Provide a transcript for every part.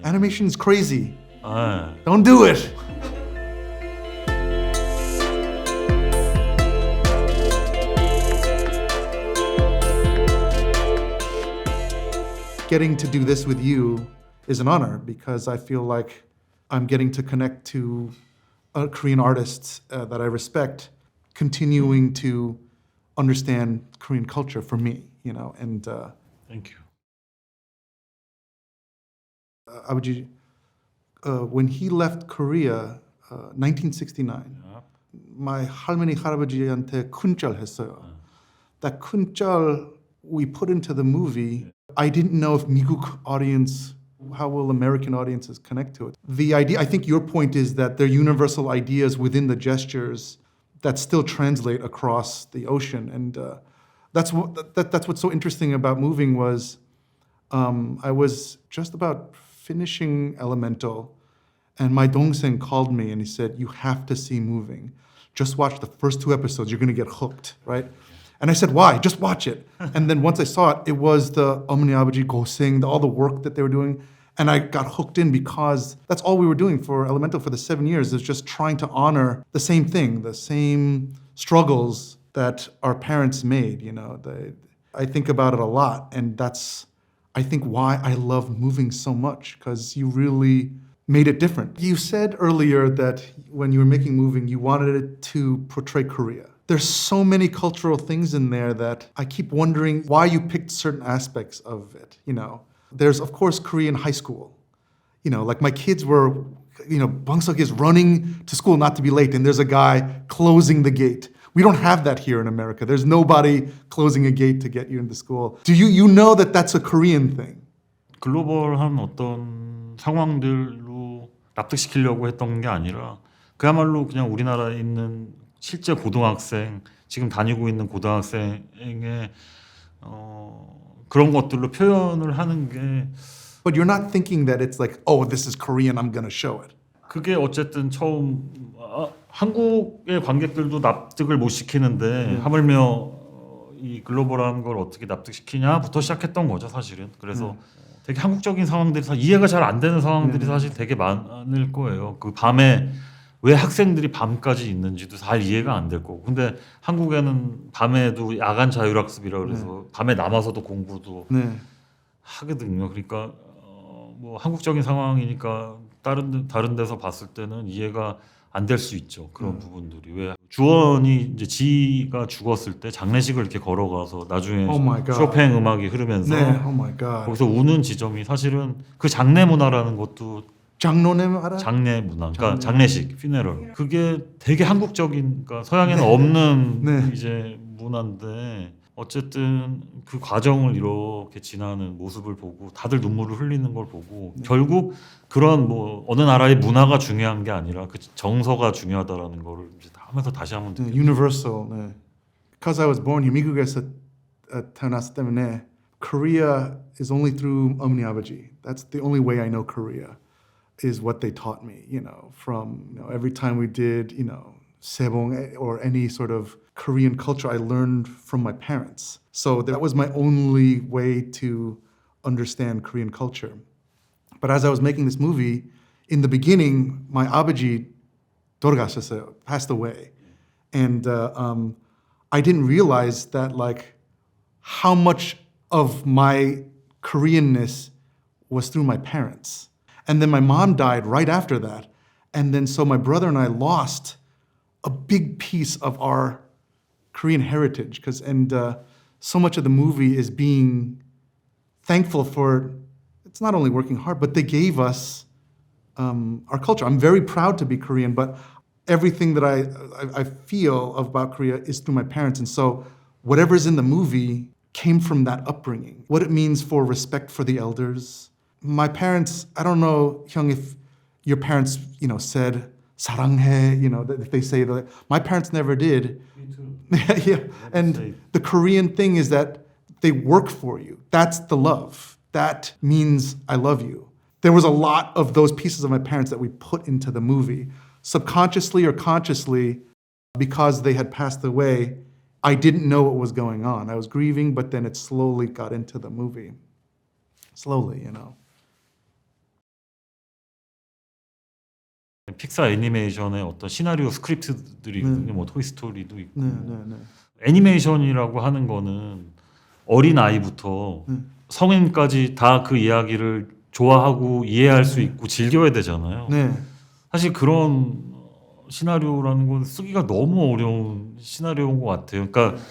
Animation is crazy. 아, Don't do it. Getting to do this with you is an honor because I feel like I'm getting to connect to Korean artists that I respect, continuing to understand Korean culture for me, you know, and Thank you. 아버지, when he left Korea, 1969, my 할머니 할아버지한테 큰절 했어요. That 큰절 we put into the movie. I didn't know if 미국 audience, how will American audiences connect to it? The idea, I think your point is that there are universal ideas within the gestures that still translate across the ocean, and that's what's so interesting about moving was I was just about finishing Elemental, and my 동생 called me and he said, "You have to see Moving. Just watch the first 2 episodes. You're going to get hooked, right?" And I said, "Why? Just watch it." And then once I saw it, it was the 어머니 아버지 고생, all the work that they were doing. And I got hooked in because that's all we were doing for Elemental for the 7 years, is just trying to honor the same thing, the same struggles that our parents made. You know, I think about it a lot, and that's, I think, why I love Moving so much, because you really made it different. You said earlier that when you were making Moving, you wanted it to portray Korea. There's so many cultural things in there that I keep wondering why you picked certain aspects of it, you know. There's, of course, Korean high school. You know, like my kids were, you know, Bangseok is running to school not to be late, and there's a guy closing the gate. We don't have that here in America. There's nobody closing a gate to get you into school. Do you know that that's a Korean thing? 글로벌한 어떤 상황들로 납득시키려고 했던 게 아니라 그야말로 그냥 우리나라에 있는 실제 고등학생, 지금 다니고 있는 고등학생의 그런 것들로 표현을 하는 게. But you're not thinking that it's like, oh, this is Korean, I'm gonna show it. 그게 어쨌든 처음 한국의 관객들도 납득을 못 시키는데 하물며 이 글로벌한 걸 어떻게 납득시키냐부터 시작했던 거죠, 사실은. 그래서 되게 한국적인 상황들이 이해가 잘 안 되는 상황들이 사실 되게 많을 거예요. 그 밤에 왜 학생들이 밤까지 있는지도 잘 이해가 안 될 거고. 근데 한국에는 밤에도 야간 자율학습이라고 그래서 밤에 남아서도 공부도 하거든요. 그러니까 뭐 한국적인 상황이니까 다른 데서 봤을 때는 이해가 안 될 수 있죠. 그런 부분들이. 왜 주원이 이제 지가 죽었을 때 장례식을 이렇게 걸어가서 나중에 쇼팽 음악이 흐르면서 거기서 우는 지점이 사실은 그 장례 문화라는 것도 장례 문화, 그러니까 장례식, 피네럴. 그게 되게 한국적인, 그러니까 서양에는 없는 이제 문화인데 어쨌든 그 과정을 이렇게 지나는 모습을 보고 다들 눈물을 흘리는 걸 보고 결국 그런 뭐 어느 나라의 문화가 중요한 게 아니라 그 정서가 중요하다라는 거를 이제 하면서 다시 한번 Universal. 네. Because I was born here, 미국에서 태어났기 때문에 Korea is only through 어머니 아버지. That's the only way I know Korea. Is what they taught me, you know, from, you know, every time we did, you know, sebong or any sort of Korean culture, I learned from my parents. So that was my only way to understand Korean culture. But as I was making this movie, in the beginning, my 아버지 돌아가셨어요, passed away. And I didn't realize that, like, how much of my Koreanness was through my parents. And then my mom died right after that. And then so my brother and I lost a big piece of our Korean heritage. And so much of the movie is being thankful for, it's not only working hard, but they gave us our culture. I'm very proud to be Korean, but everything that I feel about Korea is through my parents. And so whatever's in the movie came from that upbringing. What it means for respect for the elders. My parents, I don't know, Hyung, if your parents, you know, said 사랑해, you know, if they say that. My parents never did. Me too. Yeah. And the Korean thing is that they work for you. That's the love. That means I love you. There was a lot of those pieces of my parents that we put into the movie. Subconsciously or consciously, because they had passed away, I didn't know what was going on. I was grieving, but then it slowly got into the movie. Slowly, you know. 픽사 애니메이션의 어떤 시나리오 스크립트들이 있거든요. 뭐 토이스토리도 있고. 네, 네, 네. 애니메이션이라고 하는 거는 어린 아이부터 성인까지 다 그 이야기를 좋아하고 이해할 수 있고 즐겨야 되잖아요. 네. 사실 그런 시나리오라는 건 쓰기가 너무 어려운 시나리오인 것 같아요. 그러니까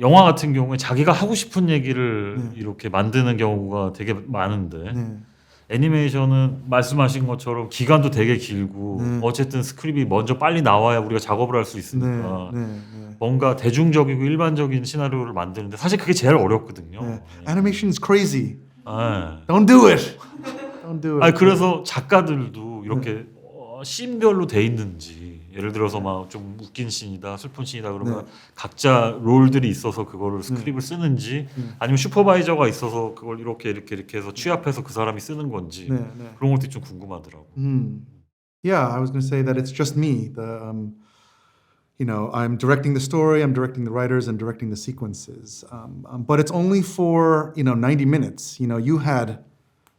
영화 같은 경우에 자기가 하고 싶은 얘기를 이렇게 만드는 경우가 되게 많은데 네. 애니메이션은 말씀하신 것처럼 기간도 되게 길고 어쨌든 스크립이 먼저 빨리 나와야 우리가 작업을 할 수 있으니까 뭔가 대중적이고 일반적인 시나리오를 만드는데 사실 그게 제일 어렵거든요. 네. Animation is crazy. 네. Don't do it. Don't do it. 아니, 그래서 작가들도 이렇게 씬별로 돼 있는지 예를 들어서 막 좀 웃긴 씬이다 슬픈 씬이다 그러면 각자 롤들이 있어서 그거를 스크립을 쓰는지 아니면 슈퍼바이저가 있어서 그걸 이렇게 해서 취합해서 그 사람이 쓰는 건지 그런 것들이 좀 궁금하더라고. Yeah, I was going to say that it's just me. You know, I'm directing the story, I'm directing the writers, and directing the sequences. But it's only for 90 minutes. You know, you had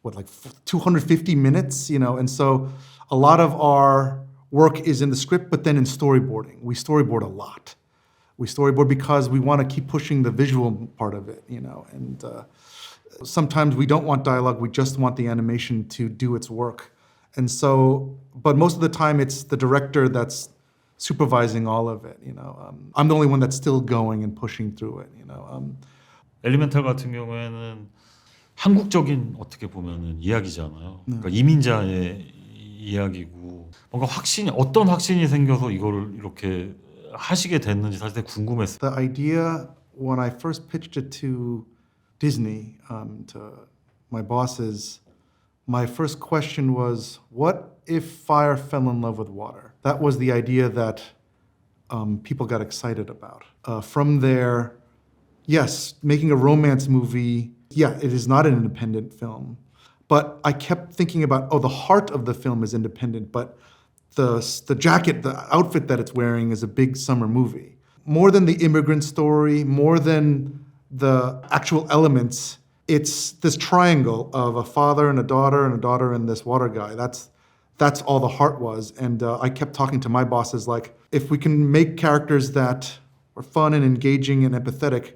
like 250 minutes. You know, and so a lot of our work is in the script, but then in storyboarding. We storyboard a lot. We storyboard because we want to keep pushing the visual part of it, and sometimes we don't want dialogue, we just want the animation to do its work. And so, but most of the time it's the director that's supervising all of it, I'm the only one that's still going and pushing through it, 엘리멘탈 같은 경우에는 한국적인 어떻게 보면은 이야기잖아요. 그러니까 이민자의 이야기고 뭔가 어떤 확신이 생겨서 이거를 이렇게 하시게 됐는지 사실 되게 궁금했어요. The idea when I first pitched it to Disney, to my bosses, my first question was, what if fire fell in love with water? That was the idea that people got excited about. From there, yes, making a romance movie, yeah, it is not an independent film. But I kept thinking about, the heart of the film is independent, but the jacket, the outfit that it's wearing is a big summer movie. More than the immigrant story, more than the actual elements, it's this triangle of a father and a daughter and this water guy. That's all the heart was. And I kept talking to my bosses like, if we can make characters that are fun and engaging and empathetic,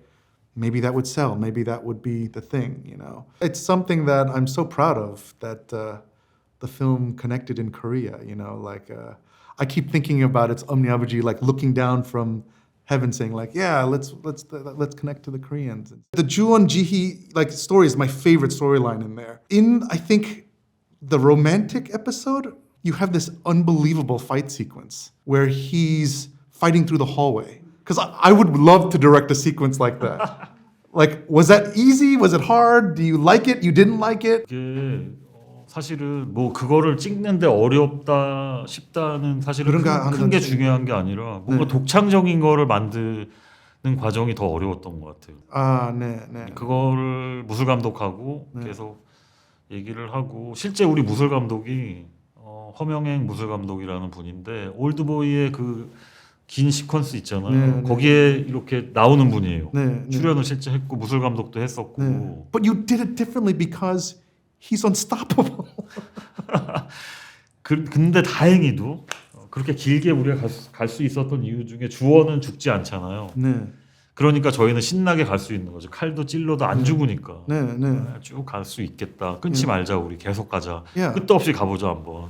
maybe that would sell. Maybe that would be the thing, It's something that I'm so proud of, that the film connected in Korea, I keep thinking about its omniabuji, like looking down from heaven saying like, yeah, let's connect to the Koreans. The Juwon Jihi story is my favorite storyline in there. In, I think, the romantic episode, you have this unbelievable fight sequence where he's fighting through the hallway. Because I would love to direct a sequence like that. Was that easy? Was it hard? Do you like it? You didn't like it? 이게 사실은 뭐 그거를 찍는데 어렵다 쉽다는 사실은 큰 게 중요한 게 아니라 뭔가 독창적인 거를 만드는 과정이 더 어려웠던 것 같아요. 아, 네. 그거를 무술 감독하고 계속 얘기를 하고 실제 우리 무술 감독이 허명행 무술 감독이라는 분인데 올드보이의 그 긴 시퀀스 있잖아요. 거기에 이렇게 나오는 분이에요. 출연을 실제 했고 무술 감독도 했었고. But you did it differently because he's unstoppable. 근데 다행히도 그렇게 길게 우리가 갈 수 있었던 이유 중에 주원은 죽지 않잖아요. 그러니까 저희는 신나게 갈 수 있는 거죠. 칼도 찔러도 안 죽으니까. 쭉 갈 수 있겠다. 끊지 말자 우리 계속 가자. 끝도 없이 가보자 한번.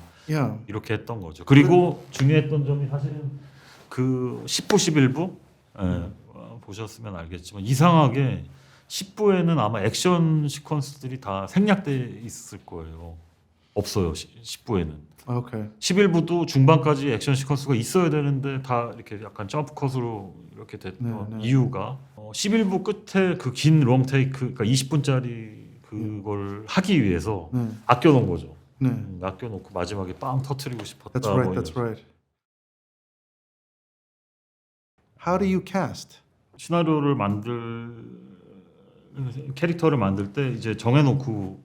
이렇게 했던 거죠. 그리고 중요했던 점이 사실은 그 10부 11부 보셨으면 알겠지만 이상하게 10부에는 아마 액션 시퀀스들이 다 생략돼 있을 거예요. 없어요. 10부에는. Okay. 11부도 중반까지 액션 시퀀스가 있어야 되는데 다 이렇게 약간 점프 컷으로 이렇게 됐던 이유가 11부 끝에 그 긴 롱 테이크, 그러니까 20분짜리 그걸 하기 위해서 아껴놓은 거죠. 아껴놓고 마지막에 빵 터트리고 싶었다. That's right. How do you cast? 시나리오를 캐릭터를 만들 때 이제 정해놓고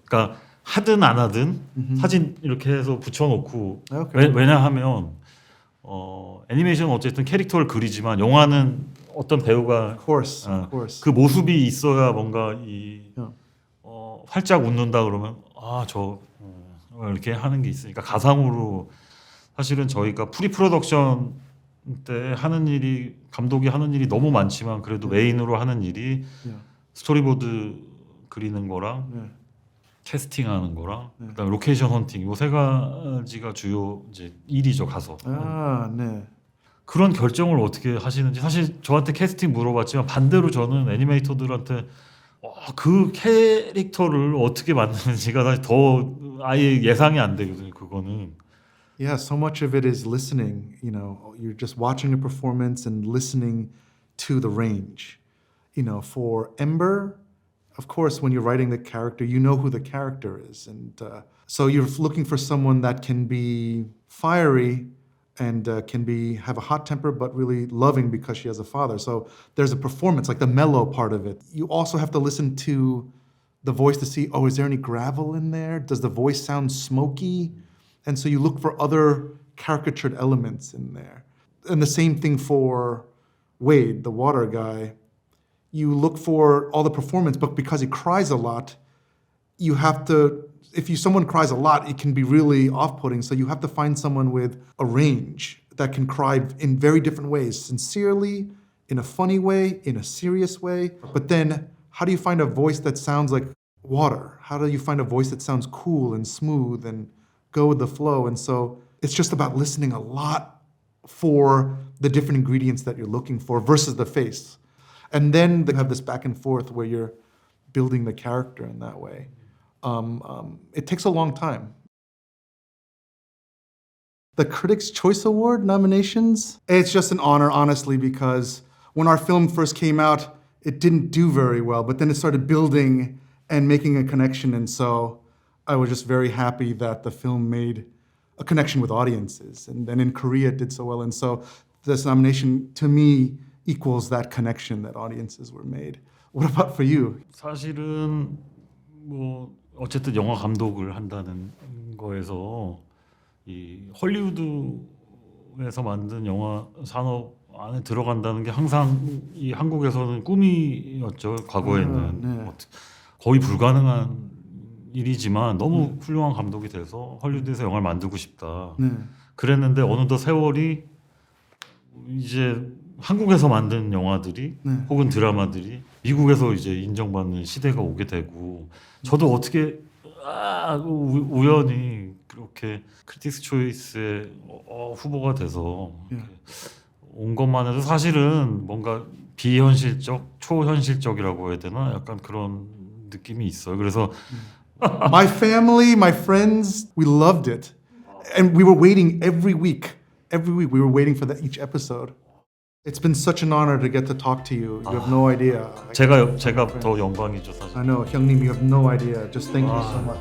그러니까 하든 안 하든 사진 이렇게 해서 붙여놓고 왜냐하면 애니메이션은 어쨌든 캐릭터를 그리지만 영화는 어떤 배우가 Of course. 그 모습이 있어야 뭔가 활짝 웃는다 그러면 이렇게 하는 게 있으니까 가상으로 사실은 저희가 프리프로덕션 때 하는 일이 감독이 하는 일이 너무 많지만 그래도 메인으로 하는 일이 Yeah. 스토리보드 그리는 거랑 Yeah. 캐스팅하는 거랑 그다음에 로케이션 헌팅 요 세 가지가 주요 이제 일이죠 가서. 아, 네. 그런 결정을 어떻게 하시는지 사실 저한테 캐스팅 물어봤지만 반대로 저는 애니메이터들한테 그 캐릭터를 어떻게 만드는지가 사실 더 아예 예상이 안 되거든요. 그거는. Yeah, so much of it is listening. You know, you're just watching a performance and listening to the range. You know, for Ember, of course, when you're writing the character, you know who the character is. And so you're looking for someone that can be fiery and can have a hot temper, but really loving because she has a father. So there's a performance, like the mellow part of it. You also have to listen to the voice to see, oh, is there any gravel in there? Does the voice sound smoky? And so you look for other caricatured elements in there. And the same thing for Wade, the water guy. You look for all the performance, but because he cries a lot, you have to, someone cries a lot, it can be really off-putting. So you have to find someone with a range that can cry in very different ways, sincerely, in a funny way, in a serious way. But then how do you find a voice that sounds like water? How do you find a voice that sounds cool and smooth and go with the flow? And so it's just about listening a lot for the different ingredients that you're looking for versus the face. And then they have this back and forth where you're building the character in that way. It takes a long time. The Critics' Choice Award nominations, it's just an honor, honestly, because when our film first came out, it didn't do very well, but then it started building and making a connection. And so I was just very happy that the film made a connection with audiences. And then in Korea, it did so well. And so this nomination, to me, equals that connection that audiences were made. What about for you? 사실은 뭐 어쨌든 영화 감독을 한다는 거에서 이 헐리우드에서 만든 영화 산업 안에 들어간다는 게 항상 이 한국에서는 꿈이었죠. 과거에는 네. 거의 불가능한 일이지만 너무 훌륭한 감독이 돼서 헐리우드에서 영화를 만들고 싶다. 네. 그랬는데 어느덧 세월이 이제 한국에서 만든 영화들이 혹은 드라마들이 미국에서 이제 인정받는 시대가 오게 되고 저도 어떻게 우연히 그렇게 크리틱스 초이스의 후보가 돼서 온 것만 해도 사실은 뭔가 비현실적, 초현실적이라고 해야 되나 약간 그런 느낌이 있어요. 그래서 My family, my friends, we loved it. And we were waiting every week. Every week we were waiting for each episode. It's been such an honor to get to talk to you. You have no idea. 제가 더 영광이죠 사실. I know, 형님, you have no idea. Just thank you so much.